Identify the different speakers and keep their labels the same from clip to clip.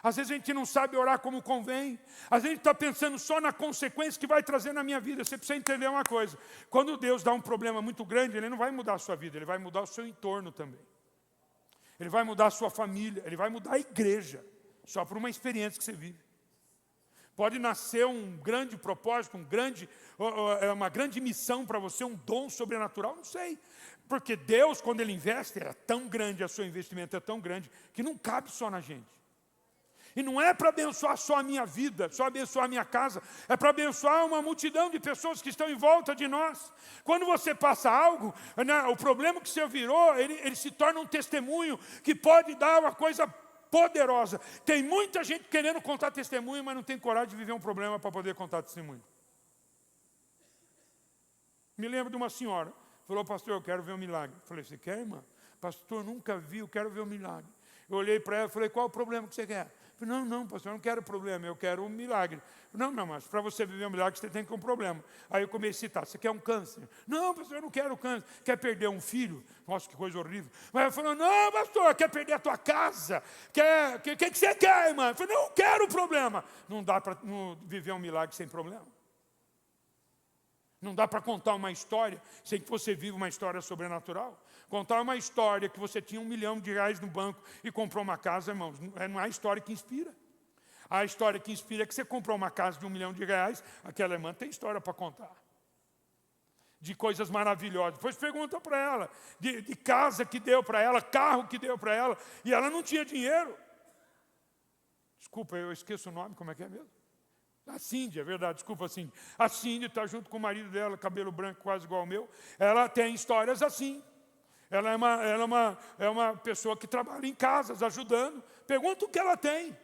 Speaker 1: Às vezes a gente não sabe orar como convém. Às vezes a gente está pensando só na consequência que vai trazer na minha vida. Você precisa entender uma coisa. Quando Deus dá um problema muito grande, Ele não vai mudar a sua vida, Ele vai mudar o seu entorno também. Ele vai mudar a sua família, Ele vai mudar a igreja. Só por uma experiência que você vive. Pode nascer um grande propósito, uma grande missão para você, um dom sobrenatural, não sei. Porque Deus, quando Ele investe, é tão grande, o seu investimento é tão grande, que não cabe só na gente. E não é para abençoar só a minha vida, só abençoar a minha casa, é para abençoar uma multidão de pessoas que estão em volta de nós. Quando você passa algo, né, o problema que você virou, ele se torna um testemunho que pode dar uma coisa poderosa. Tem muita gente querendo contar testemunho, mas não tem coragem de viver um problema para poder contar testemunho. Me lembro de uma senhora, falou: pastor, eu quero ver um milagre. Eu falei: você quer, irmã? Pastor, nunca vi, eu quero ver um milagre. Eu olhei para ela e falei: qual é o problema que você quer? Eu falei: não, pastor, eu não quero problema, eu quero um milagre. Não, mas para você viver um milagre, você tem que ter um problema. Aí eu comecei a citar: você quer um câncer? Não, pastor, eu não quero câncer. Quer perder um filho? Nossa, que coisa horrível. Mas ela falou: não, pastor, quer perder a tua casa? O que você quer, irmã? Eu falei: não quero problema. Não dá para viver um milagre sem problema. Não dá para contar uma história sem que você viva uma história sobrenatural. Contar uma história que você tinha R$1 milhão no banco e comprou uma casa, irmãos, não é a história que inspira. A história que inspira é que você comprou uma casa de R$1 milhão, aquela irmã tem história para contar. De coisas maravilhosas. Depois pergunta para ela, de casa que deu para ela, carro que deu para ela, e ela não tinha dinheiro. Desculpa, eu esqueço o nome, como é que é mesmo? A Cindy, é verdade, desculpa, a Cindy. A Cindy está junto com o marido dela, cabelo branco quase igual ao meu. Ela tem histórias assim. Ela é uma pessoa que trabalha em casas, ajudando. Pergunta o que ela tem.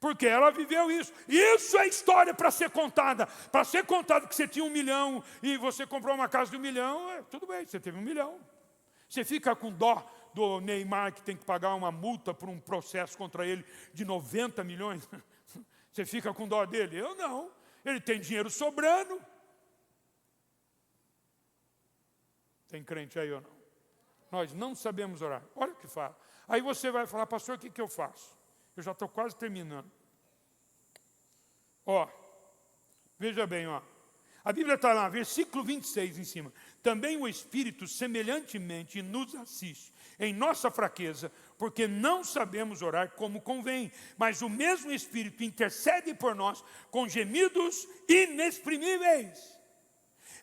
Speaker 1: Porque ela viveu isso. Isso é história para ser contada. Para ser contado que você tinha R$1 milhão e você comprou uma casa de R$1 milhão, tudo bem, você teve R$1 milhão. Você fica com dó do Neymar, que tem que pagar uma multa por um processo contra ele de 90 milhões? Você fica com dó dele? Eu não. Ele tem dinheiro sobrando. Tem crente aí ou não? Nós não sabemos orar. Olha o que fala. Aí você vai falar: pastor, o que eu faço? Eu já estou quase terminando. Veja bem, a Bíblia está lá, versículo 26 em cima. Também o Espírito semelhantemente nos assiste em nossa fraqueza, porque não sabemos orar como convém, mas o mesmo Espírito intercede por nós com gemidos inexprimíveis.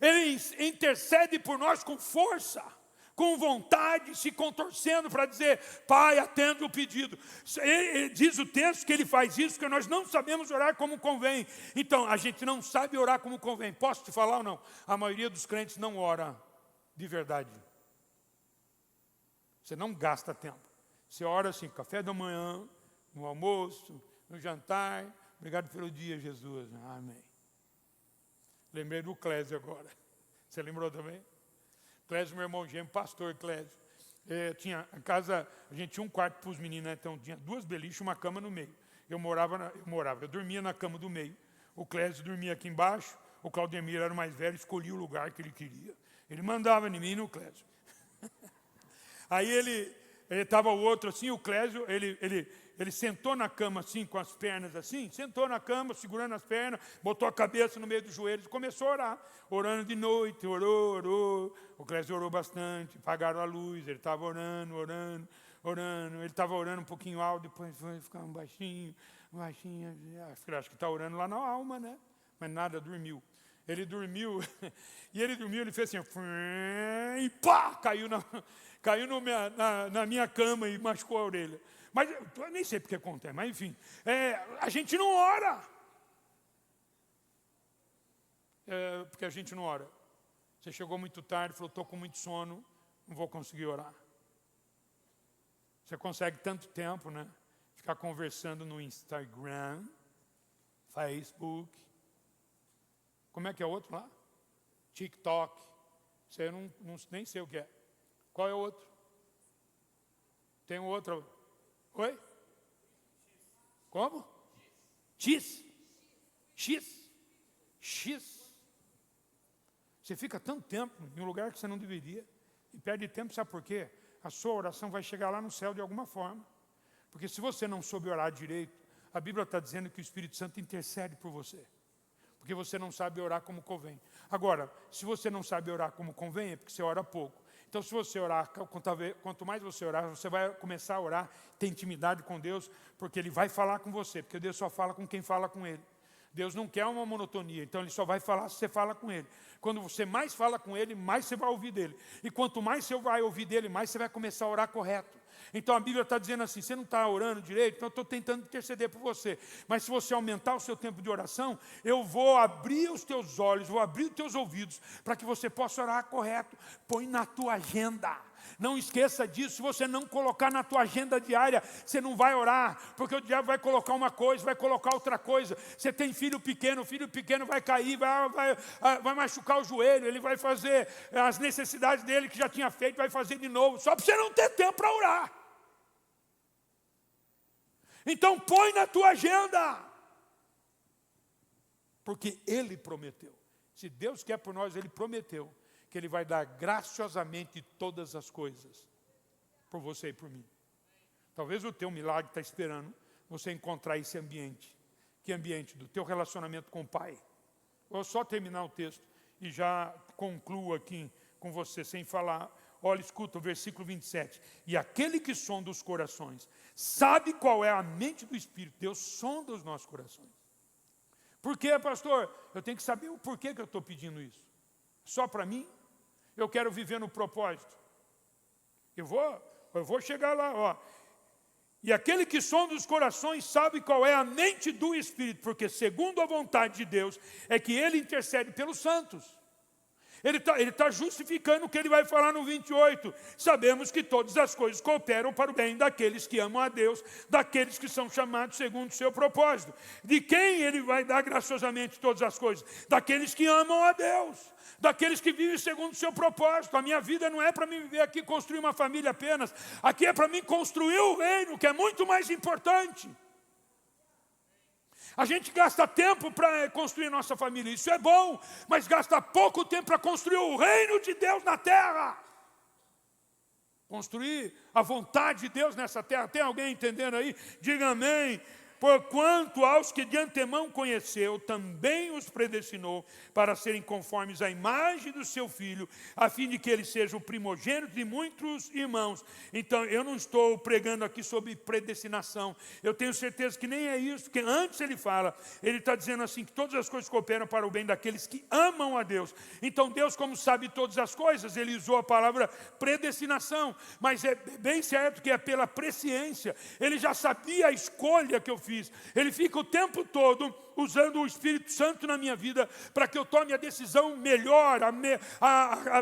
Speaker 1: Ele intercede por nós com força, com vontade, se contorcendo para dizer: Pai, atende o pedido. Diz o texto que ele faz isso, porque nós não sabemos orar como convém. Então, a gente não sabe orar como convém. Posso te falar ou não? A maioria dos crentes não ora de verdade. Você não gasta tempo. Você ora assim: café da manhã, no almoço, no jantar. Obrigado pelo dia, Jesus. Amém. Lembrei do Clésio agora. Você lembrou também? Clésio, meu irmão gêmeo, pastor Clésio. Tinha a casa, a gente tinha um quarto para os meninos, né? Então tinha 2 beliches e uma cama no meio. Eu dormia na cama do meio. O Clésio dormia aqui embaixo. O Claudemir era o mais velho, escolhia o lugar que ele queria. Ele mandava em mim e no Clésio. Aí ele estava o outro assim, o Clésio, ele sentou na cama assim, com as pernas assim, sentou na cama, segurando as pernas, botou a cabeça no meio dos joelhos e começou a orar. Orando de noite, orou. O Clésio orou bastante, apagaram a luz, ele estava orando. Ele estava orando um pouquinho alto, depois foi ficando baixinho. Acho que está orando lá na alma, né? Mas nada, dormiu. Ele dormiu, ele fez assim, e pá, caiu na minha cama e machucou a orelha. Mas eu nem sei porque acontece, mas enfim, a gente não ora. Porque a gente não ora. Você chegou muito tarde, falou: estou com muito sono, não vou conseguir orar. Você consegue tanto tempo, né? Ficar conversando no Instagram, Facebook. Como é que é o outro lá? TikTok. Você nem sei o que é. Qual é o outro? Tem um outro. Oi? Como? X. Você fica tanto tempo em um lugar que você não deveria e perde tempo, sabe por quê? A sua oração vai chegar lá no céu de alguma forma. Porque se você não soube orar direito, a Bíblia está dizendo que o Espírito Santo intercede por você. Porque você não sabe orar como convém. Agora, se você não sabe orar como convém, é porque você ora pouco. Então, se você orar, quanto mais você orar, você vai começar a orar, ter intimidade com Deus, porque Ele vai falar com você, porque Deus só fala com quem fala com Ele. Deus não quer uma monotonia, então Ele só vai falar se você fala com Ele. Quando você mais fala com Ele, mais você vai ouvir dEle. E quanto mais você vai ouvir dEle, mais você vai começar a orar correto. Então a Bíblia está dizendo assim, você não está orando direito, então eu estou tentando interceder por você. Mas se você aumentar o seu tempo de oração, eu vou abrir os teus olhos, vou abrir os teus ouvidos, para que você possa orar correto. Põe na tua agenda. Não esqueça disso. Se você não colocar na tua agenda diária, você não vai orar, porque o diabo vai colocar uma coisa, vai colocar outra coisa. Você tem filho pequeno, o filho pequeno vai cair, vai machucar o joelho, ele vai fazer as necessidades dele que já tinha feito, vai fazer de novo, só para você não ter tempo para orar. Então põe na tua agenda, porque Ele prometeu. Se Deus quer por nós, Ele prometeu que Ele vai dar graciosamente todas as coisas por você e por mim. Talvez o teu milagre está esperando você encontrar esse ambiente. Que ambiente? Do teu relacionamento com o Pai. Vou só terminar o texto e já concluo aqui com você, sem falar. Olha, escuta o versículo 27. E aquele que sonda os corações, sabe qual é a mente do Espírito. Deus sonda os nossos corações. Por quê, pastor? Eu tenho que saber o porquê que eu estou pedindo isso. Só para mim? Eu quero viver no propósito. Eu vou chegar lá, ó. E aquele que sonda os corações sabe qual é a mente do Espírito, porque segundo a vontade de Deus, é que Ele intercede pelos santos. Ele tá justificando o que ele vai falar no 28. Sabemos que todas as coisas cooperam para o bem daqueles que amam a Deus, daqueles que são chamados segundo o seu propósito. De quem Ele vai dar graciosamente todas as coisas? Daqueles que amam a Deus, daqueles que vivem segundo o seu propósito. A minha vida não é para mim viver aqui, construir uma família apenas. Aqui é para mim construir o reino, que é muito mais importante. A gente gasta tempo para construir nossa família, isso é bom, mas gasta pouco tempo para construir o reino de Deus na terra. Construir a vontade de Deus nessa terra. Tem alguém entendendo aí? Diga amém. Porquanto aos que de antemão conheceu, também os predestinou para serem conformes à imagem do seu Filho, a fim de que ele seja o primogênito de muitos irmãos. Então, eu não estou pregando aqui sobre predestinação. Eu tenho certeza que nem é isso, porque antes ele fala, ele está dizendo assim, que todas as coisas cooperam para o bem daqueles que amam a Deus. Então, Deus, como sabe todas as coisas, Ele usou a palavra predestinação, mas é bem certo que é pela presciência. Ele já sabia a escolha que eu fiz. Ele fica o tempo todo usando o Espírito Santo na minha vida para que eu tome a decisão melhor,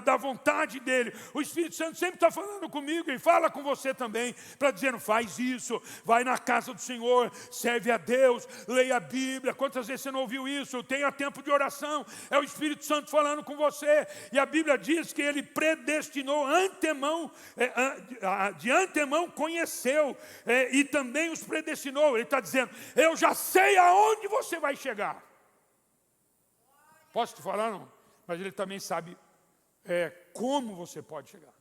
Speaker 1: da vontade dEle. O Espírito Santo sempre está falando comigo e fala com você também, para dizer, faz isso, vai na casa do Senhor, serve a Deus, leia a Bíblia. Quantas vezes você não ouviu isso? Tenha tempo de oração. É o Espírito Santo falando com você. E a Bíblia diz que Ele predestinou de antemão conheceu, e também os predestinou. Ele está dizendo, eu já sei aonde você vai chegar. Posso te falar, não? Mas Ele também sabe como você pode chegar.